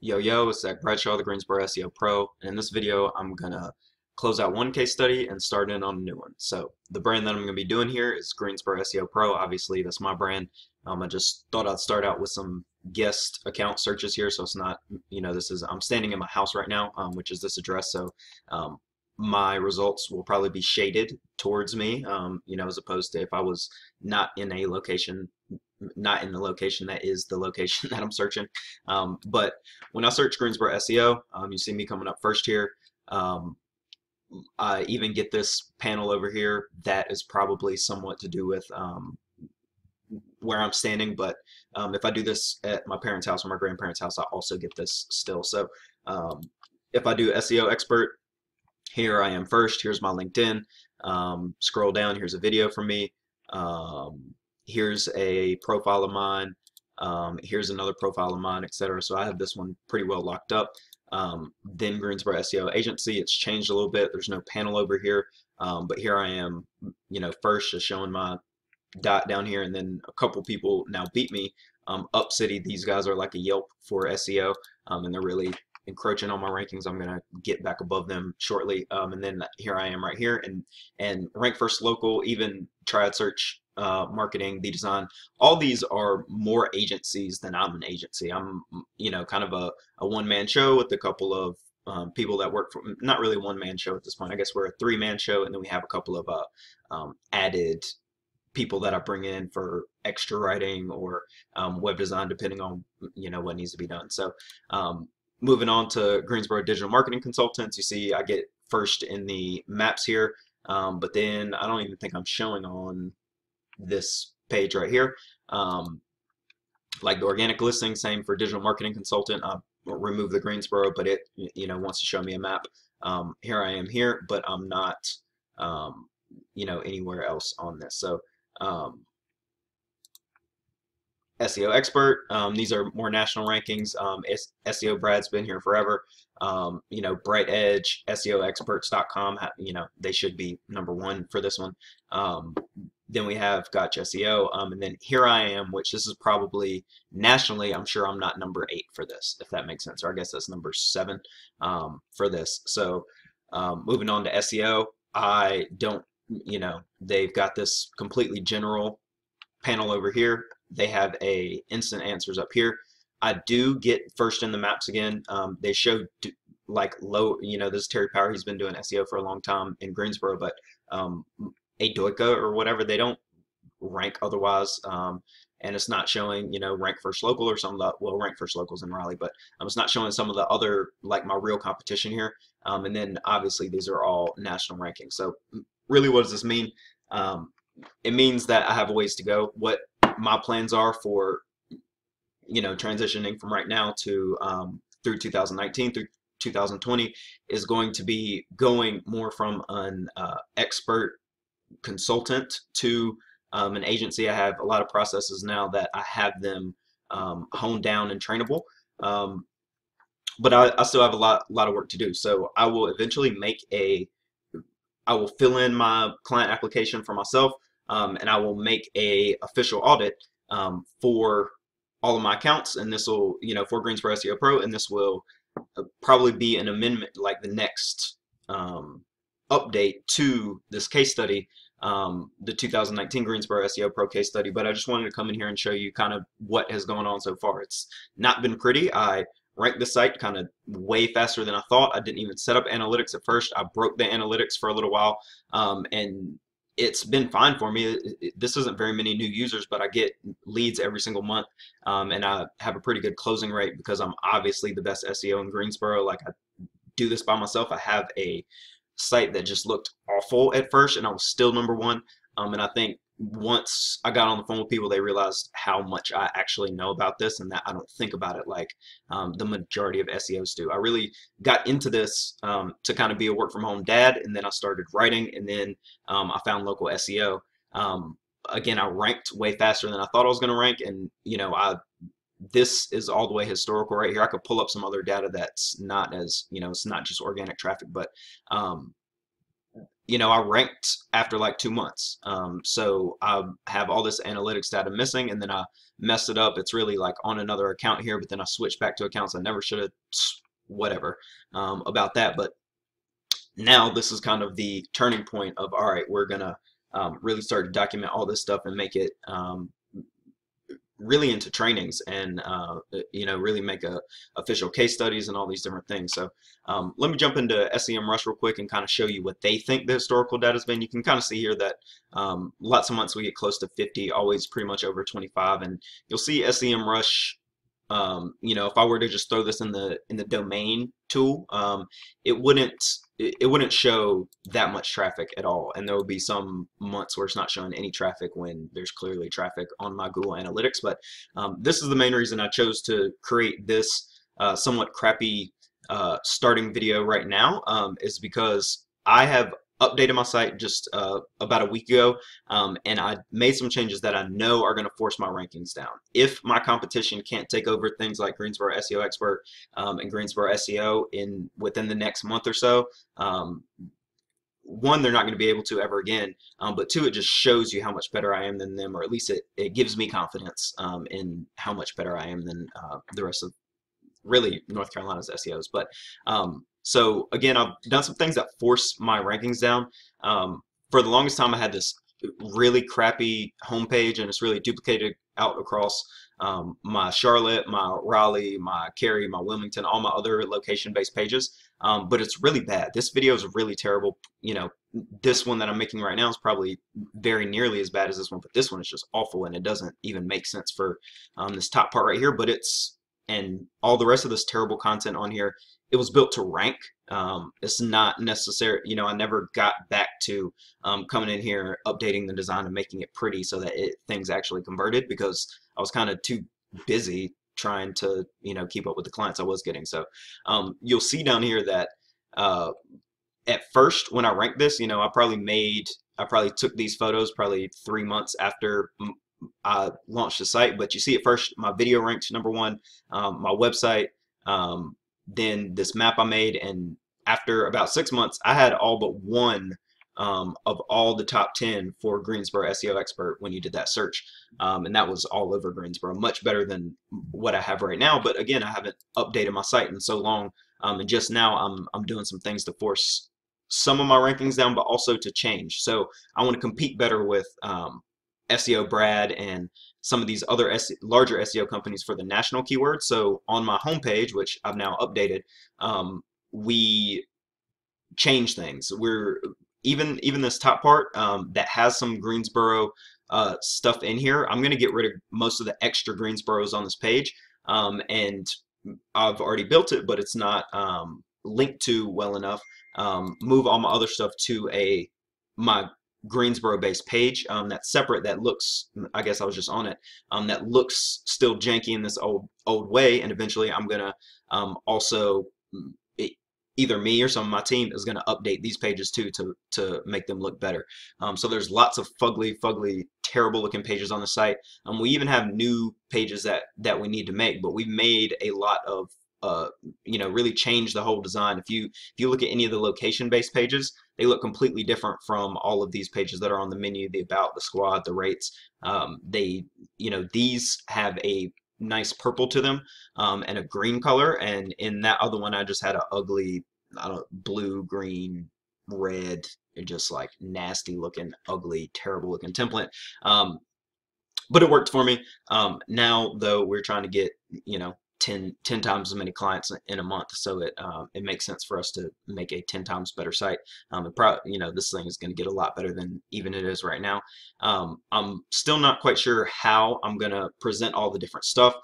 Yo, it's Zach Bradshaw, the Greensboro SEO Pro, and in this video I'm gonna close out one case study and start in on a new one. So the brand that I'm gonna be doing here is Greensboro SEO Pro. Obviously, that's my brand. I just thought I'd start out with some guest account searches here, so it's not, this is I'm standing in my house right now, which is this address. So um, my results will probably be shaded towards me, as opposed to if I was not in a location, not in the location that is the location that I'm searching. But when I search Greensboro SEO, you see me coming up first here. Um, I even get this panel over here that is probably somewhat to do with where I'm standing, but if I do this at my parents' house or my grandparents' house, I also get this still. So um, if I do SEO expert, here I am first. Here's my LinkedIn. Scroll down. Here's a video from me. Here's a profile of mine. Here's another profile of mine, etc. So I have this one pretty well locked up. Then Greensboro SEO Agency, it's changed a little bit. There's no panel over here, but here I am, first just showing my dot down here, and then a couple people now beat me. Up City, these guys are like a Yelp for SEO, and they're really encroaching on my rankings. I'm gonna get back above them shortly, and then here I am right here, and rank first local, even Triad Search, marketing, the design. All these are more agencies than I'm an agency. I'm kind of a one-man show with a couple of people that work for, not really one-man show at this point. I guess we're a three-man show, and then we have a couple of added people that I bring in for extra writing or web design, depending on what needs to be done. So moving on to Greensboro Digital Marketing Consultants, you see I get first in the maps here, but then I don't even think I'm showing on this page right here. Like the organic listing, same for digital marketing consultant. I remove the Greensboro, but it wants to show me a map. Here I am here, but I'm not anywhere else on this. So SEO expert, these are more national rankings. SEO Brad's been here forever. Bright Edge, SEOexperts.com, they should be #1 for this one. Then we have Gotcha SEO, and then here I am, which this is probably nationally, I'm sure I'm not #8 for this, if that makes sense, or I guess that's #7 for this. So moving on to SEO, I don't, they've got this completely general panel over here. They have a instant answers up here. I do get first in the maps again. They show like low, this is Terry Power. He's been doing SEO for a long time in Greensboro, but Adoika or whatever, they don't rank otherwise, and it's not showing rank first local or some of the, well, rank first locals in Raleigh, but it's not showing some of the other, like my real competition here, and then obviously these are all national rankings. So really, what does this mean? It means that I have a ways to go. What my plans are for transitioning from right now to through 2019 through 2020 is going to be going more from an expert consultant to an agency. I have a lot of processes now that I have them honed down and trainable, but I still have a lot of work to do. So I will eventually I will fill in my client application for myself, and I will make a official audit for all of my accounts, and this will for Greensboro SEO Pro, and this will probably be an amendment, like the next update to this case study, the 2019 Greensboro SEO Pro case study. But I just wanted to come in here and show you kind of what has gone on so far. It's not been pretty. I ranked the site kind of way faster than I thought. I didn't even set up analytics at first. I broke the analytics for a little while, and it's been fine for me. This isn't very many new users, but I get leads every single month, and I have a pretty good closing rate because I'm obviously the best SEO in Greensboro. Like, I do this by myself. I have a site that just looked awful at first, and I was still #1. And I think once I got on the phone with people, they realized how much I actually know about this, and that I don't think about it like the majority of SEOs do. I really got into this to kind of be a work from home dad, and then I started writing, and then I found local SEO. Again, I ranked way faster than I thought I was going to rank, and this is all the way historical right here. I could pull up some other data that's not as, it's not just organic traffic, but I ranked after like 2 months. So I have all this analytics data missing, and then I messed it up. It's really like on another account here, but then I switched back to accounts I never should have, whatever, about that. But now this is kind of the turning point of, all right, we're gonna really start to document all this stuff and make it really into trainings, and really make official case studies and all these different things. So let me jump into SEMrush real quick and kind of show you what they think the historical data has been. You can kind of see here that lots of months we get close to 50, always pretty much over 25, and you'll see SEMrush. If I were to just throw this in the domain tool, it wouldn't show that much traffic at all, and there will be some months where it's not showing any traffic when there's clearly traffic on my Google Analytics. But this is the main reason I chose to create this somewhat crappy starting video right now, is because I have updated my site just about a week ago, and I made some changes that I know are going to force my rankings down. If my competition can't take over things like Greensboro SEO Expert and Greensboro SEO within the next month or so, one, they're not going to be able to ever again, but two, it just shows you how much better I am than them, or at least it gives me confidence in how much better I am than the rest of really North Carolina's SEOs. But so again, I've done some things that force my rankings down. For the longest time, I had this really crappy homepage, and it's really duplicated out across my Charlotte, my Raleigh, my Cary, my Wilmington, all my other location-based pages. But it's really bad. This video is really terrible. This one that I'm making right now is probably very nearly as bad as this one, but this one is just awful, and it doesn't even make sense for this top part right here. But and all the rest of this terrible content on here, it was built to rank. It's not necessary. I never got back to coming in here, updating the design and making it pretty so that things actually converted, because I was kind of too busy trying to keep up with the clients I was getting. So you'll see down here that at first when I ranked this, I probably took these photos probably 3 months after I launched the site. But you see at first my video ranked #1, my website, then this map I made, and after about 6 months I had all but one of all the top 10 for Greensboro SEO Expert when you did that search, and that was all over Greensboro, much better than what I have right now. But again, I haven't updated my site in so long, and just now I'm doing some things to force some of my rankings down, but also to change. So I want to compete better with SEO Brad and some of these other larger SEO companies for the national keywords. So on my homepage, which I've now updated, we change things. We're even this top part that has some Greensboro stuff in here. I'm going to get rid of most of the extra Greensboros on this page, and I've already built it, but it's not linked to well enough. Move all my other stuff to my Greensboro based page that's separate, that looks, I guess I was just on it, that looks still janky in this old way, and eventually I'm gonna also, either me or some of my team is gonna update these pages too to make them look better. So there's lots of fugly, terrible looking pages on the site. We even have new pages that we need to make, but we've made a lot of really changed the whole design. If you look at any of the location-based pages, they look completely different from all of these pages that are on the menu, the about, the squad, the rates. These have a nice purple to them and a green color, and in that other one I just had an ugly, blue, green, red, and just like nasty looking, ugly, terrible looking template. But it worked for me. Now though, we're trying to get 10 times as many clients in a month, so it makes sense for us to make a 10 times better site. This thing is going to get a lot better than even it is right now. I'm still not quite sure how I'm going to present all the different stuff,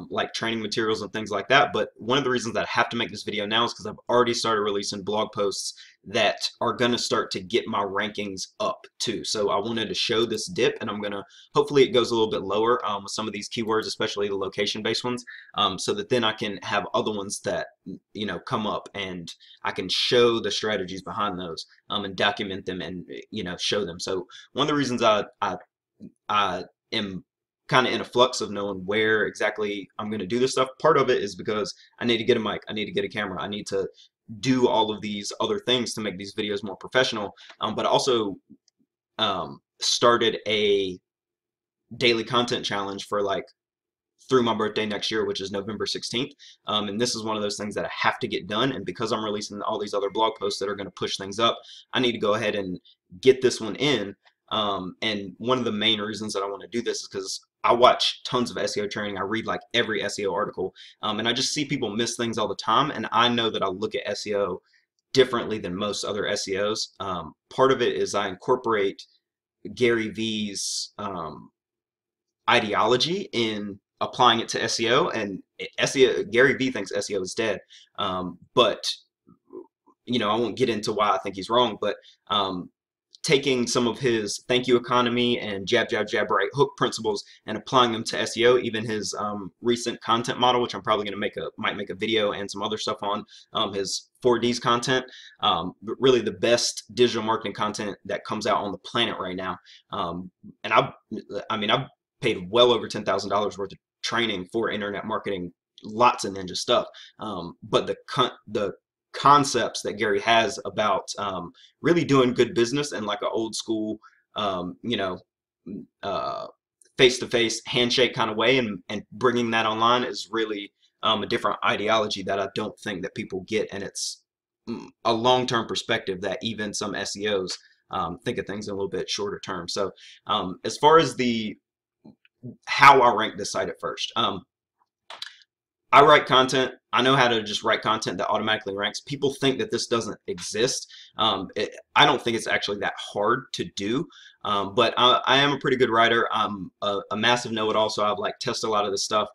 like training materials and things like that, but one of the reasons that I have to make this video now is because I've already started releasing blog posts that are going to start to get my rankings up too. So I wanted to show this dip, and I'm going to, hopefully it goes a little bit lower with some of these keywords, especially the location based ones, so that then I can have other ones that come up, and I can show the strategies behind those and document them, and show them. So one of the reasons I am kind of in a flux of knowing where exactly I'm going to do this stuff, part of it is because I need to get a mic, I need to get a camera, I need to do all of these other things to make these videos more professional, but I also started a daily content challenge for like through my birthday next year, which is November 16th. And this is one of those things that I have to get done. And because I'm releasing all these other blog posts that are going to push things up, I need to go ahead and get this one in. And one of the main reasons that I want to do this is because I watch tons of SEO training. I read like every SEO article, and I just see people miss things all the time. And I know that I look at SEO differently than most other SEOs. Part of it is I incorporate Gary V's ideology in applying it to SEO, and SEO, Gary Vee thinks SEO is dead, but you know, I won't get into why I think he's wrong, but taking some of his thank you economy and jab, jab, jab, right hook principles and applying them to SEO, even his recent content model, which I'm probably going to might make a video and some other stuff on, his 4Ds content, but really the best digital marketing content that comes out on the planet right now. And I've paid well over $10,000 worth of training for internet marketing, lots of ninja stuff. But the concepts that Gary has about really doing good business in like an old school, you know, face-to-face handshake kind of way, and bringing that online is really a different ideology that I don't think that people get, and it's a long-term perspective that even some SEOs think of things in a little bit shorter term. So as far as how I rank this site at first, I write content. I know how to just write content that automatically ranks. People think that this doesn't exist. I don't think it's actually that hard to do, but I am a pretty good writer. I'm a massive know-it-all, so I've like tested a lot of this stuff.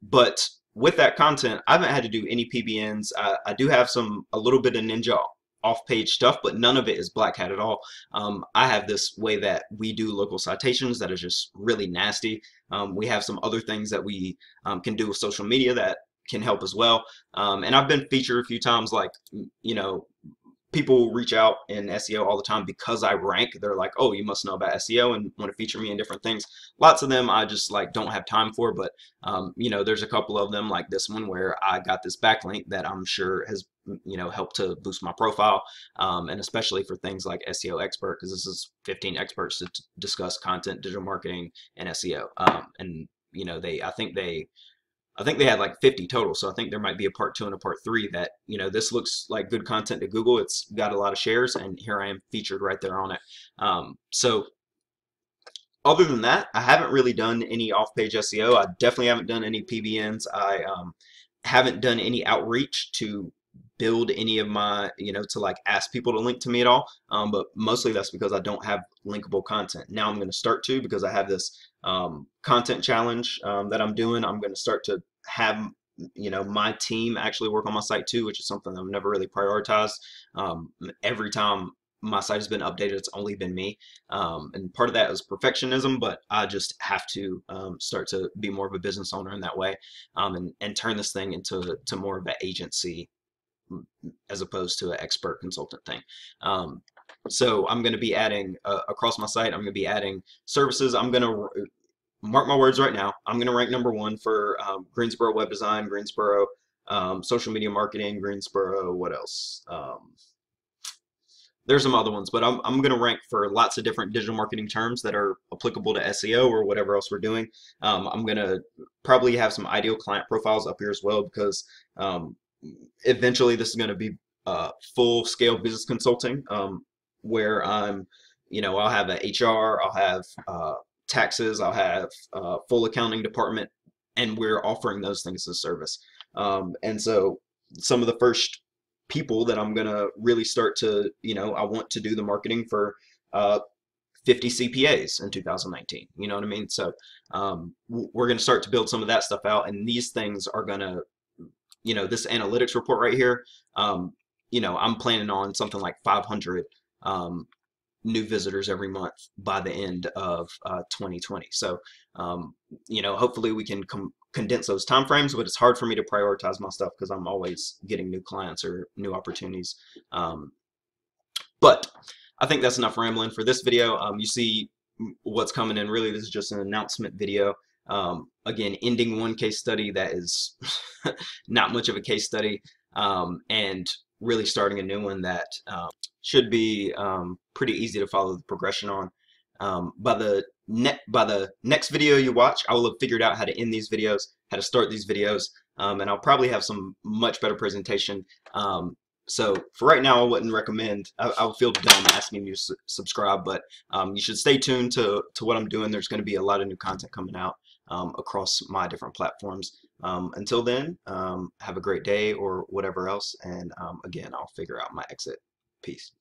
But with that content, I haven't had to do any PBNs. I do have a little bit of ninja off-page stuff, but none of it is black hat at all. I have this way that we do local citations that is just really nasty. We have some other things that we can do with social media that can help as well. And I've been featured a few times, like, you know, people reach out in SEO all the time because I rank. They're like, oh, you must know about SEO and want to feature me in different things. Lots of them I just like don't have time for, but you know, there's a couple of them like this one where I got this backlink that I'm sure has, you know, helped to boost my profile, and especially for things like SEO Expert, because this is 15 experts to discuss content, digital marketing, and SEO. And you know, I think they had like 50 total, so I think there might be a part 2 and a part 3 that, you know, this looks like good content to Google. It's got a lot of shares, and here I am featured right there on it. So other than that, I haven't really done any off-page SEO. I definitely haven't done any PBNs. I haven't done any outreach to build any of my, you know, to like ask people to link to me at all. But mostly that's because I don't have linkable content. Now I'm going to start to, because I have this content challenge that I'm doing. I'm going to start to have, you know, my team actually work on my site too, which is something I've never really prioritized. Every time my site has been updated, it's only been me, and part of that is perfectionism, but I just have to start to be more of a business owner in that way, and turn this thing into more of an agency as opposed to an expert consultant thing. So I'm going to be adding across my site, I'm going to be adding services. I'm going to mark my words right now, I'm going to rank #1 for Greensboro web design, Greensboro social media marketing, Greensboro, what else? There's some other ones, but I'm going to rank for lots of different digital marketing terms that are applicable to SEO or whatever else we're doing. I'm going to probably have some ideal client profiles up here as well, because eventually this is going to be full-scale business consulting, where I'm, you know, I'll have an HR, I'll have taxes, I'll have full accounting department, and we're offering those things as a service. And so some of the first people that I'm gonna really start to, you know, I want to do the marketing for 50 CPAs in 2019. You know what I mean? So we're gonna start to build some of that stuff out, and these things are gonna, you know, this analytics report right here, you know, I'm planning on something like 500 new visitors every month by the end of 2020. So, you know, hopefully we can condense those time frames, but it's hard for me to prioritize my stuff because I'm always getting new clients or new opportunities. But I think that's enough rambling for this video. You see what's coming in. Really, this is just an announcement video. Again, ending one case study that is not much of a case study. and really starting a new one that should be pretty easy to follow the progression on. By the next video you watch, I will have figured out how to end these videos, how to start these videos, and I'll probably have some much better presentation. So for right now, I wouldn't recommend. I would feel dumb asking you to subscribe, but you should stay tuned to what I'm doing. There's going to be a lot of new content coming out across my different platforms. Until then, have a great day or whatever else, and again, I'll figure out my exit. Peace.